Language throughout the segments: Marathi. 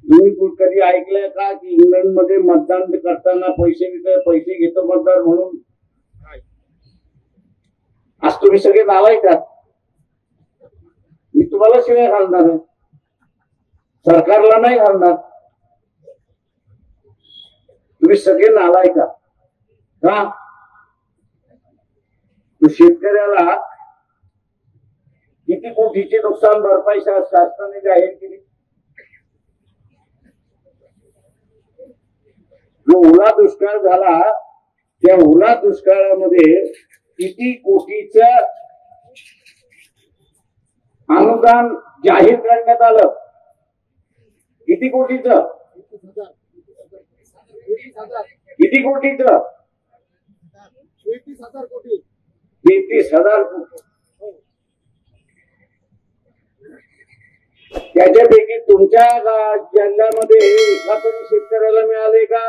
तुम्ही कधी ऐकलंय का की इंग्लंड मध्ये मतदान करताना पैसे घेतो मतदार म्हणून? आज तुम्ही सगळे नालायक का? मी तुम्हाला शिवाय घालणार आहे, सरकारला नाही घालणार. तुम्ही सगळे नालायक का? शेतकऱ्याला किती कोटीची नुकसान भरपाई शासनाने जाहीर केली. जो ओला दुष्काळ झाला त्या ओला दुष्काळामध्ये किती कोटीचं अनुदान जाहीर करण्यात आलं? किती कोटीचं? किती कोटीचं? 33,000 कोटी. 33,000 कोटी. त्याच्यापैकी तुमच्या जिल्ह्यामध्ये एका तरी शेतकऱ्याला मिळाले का?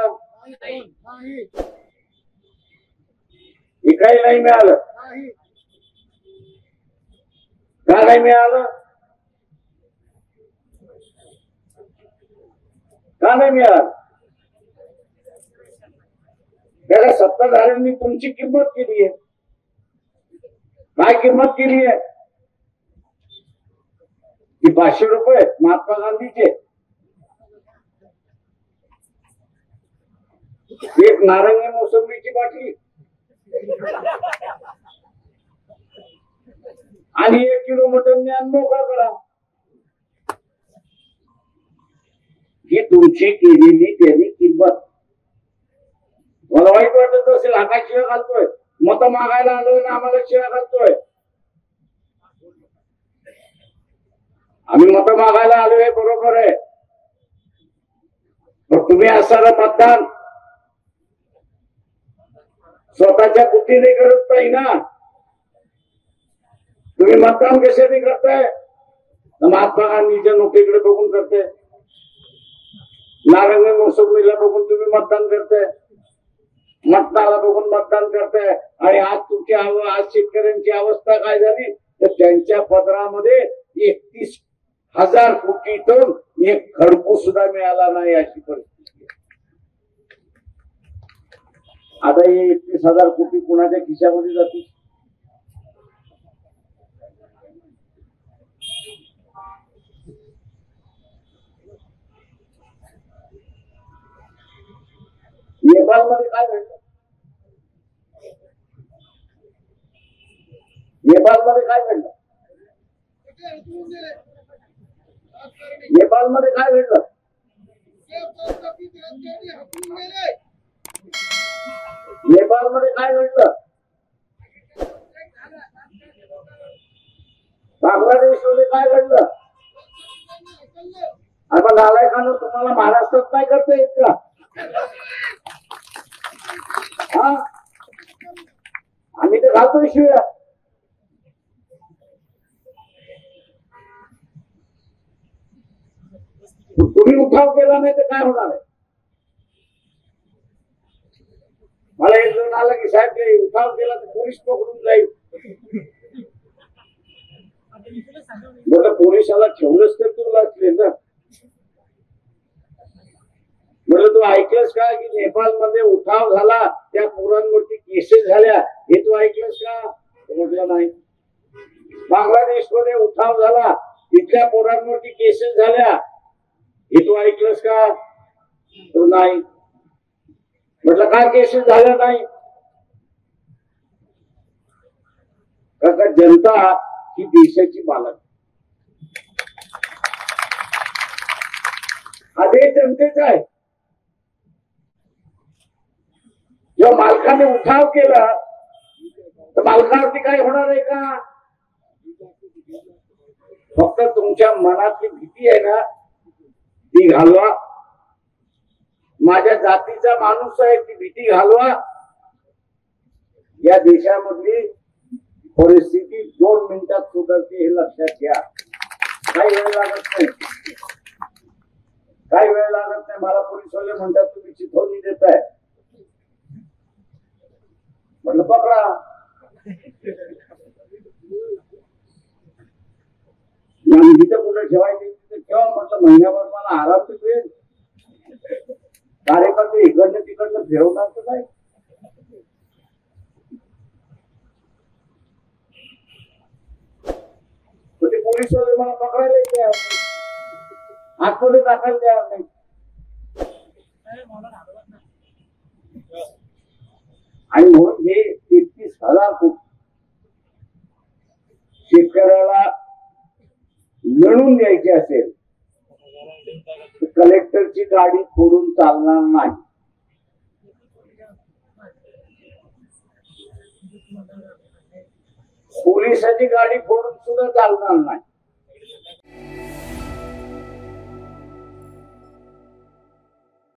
एकाही नाही मिळालं. का नाही मिळालं? का नाही मिळालं? त्याला सत्ताधाऱ्यांनी तुमची किंमत केली आहे. काय किंमत केली आहे? की 500 रुपये महात्मा गांधीचे, एक नारंगी मोसंबीची बाटली आणि 1 किलो मटन ज्ञान मोकळा करा. ही तुमची केलेली त्याची किंमत. मला वाईट वाटत असेल, हा काय शिव्या घालतोय? मत मागायला आलोय ना आम्हाला शिव्या घालतोय? आम्ही मत मागायला आलोय, बरोबर आहे, पण तुम्ही असणारं मतदान स्वतःच्या बुद्धीने करत नाही ना. तुम्ही मतदान कशाने करताय? महात्मा गांधीच्या नोटीकडे बघून करताय, नारंगी मोसंबीला बघून तुम्ही मतदान करताय, मतदानाला बघून मतदान करताय. आणि आज आज शेतकऱ्यांची अवस्था काय झाली तर त्यांच्या पदरामध्ये 31,000 कोटीतून एक खडकू सुद्धा मिळाला नाही अशी परिस्थिती. आता हे 31,000 कोटी कुणाच्या खिशामध्ये जातील? नेपाळमध्ये काय घडलं? नेपाळमध्ये काय घडलं? नेपाळमध्ये काय घडलं? नेपाळमध्ये काय घडलं? बांगलादेशमध्ये काय घडलं? आता नालायकांना तुम्हाला महाराष्ट्रात काय करता येत का? हा, आम्ही तर घालतोय शिव्या. तुम्ही उठाव केला नाही तर काय होणार आहे? मला एक जण आला की साहेब उठाव केला तर पोलीस पकडून जाईल. म्हटलं पोलिसाला ठेवलंच तर तू लागले ना. म्हटलं तू ऐकलंस का की नेपाळमध्ये उठाव झाला, त्या पोरांवरती केसेस झाल्या, हे तू ऐकलंस का? म्हटलं नाही. बांगलादेशमध्ये उठाव झाला, तिथल्या पोरांवरती केसेस झाल्या, हे तू ऐकलंस का? तो नाही. म्हटलं काय केसेस झाल्या नाही? का जनता ही देशाची मालक, हा देश जनतेचा आहे. जेव्हा मालकाने उठाव केला तर मालकावरती काय होणार आहे का? फक्त तुमच्या मनातली भीती आहे ना ती घालवा. माझ्या जातीचा माणूस आहे ती भीती घालवा. या देशामधली परिस्थिती 2 मिनिटात सुधारते हे लक्षात घ्या. काही वेळ लागत नाही, काही वेळ लागत नाही. मला पोलीसवाले म्हणतात तुम्ही चिथवणी देताय. म्हटलं पकडा. जिथे कुठे ठेवायचे तिथे तेव्हा म्हटलं महिन्याभर मला आराम तर मिळेल. कार्यकर्ते इकडनं तिकडनं फिरवणार तर काय. ते पोलीस वगैरे मला पकडायला तयार नाही, आतमध्ये टाकायला तयार नाही. आणि म्हणून हे 33,000 कोटी शेतकऱ्याला लढून द्यायची असेल तर कलेक्टरची गाडी फोडून चालणार नाही. पोलिसाची गाडी फोडून सुद्धा चालणार नाही.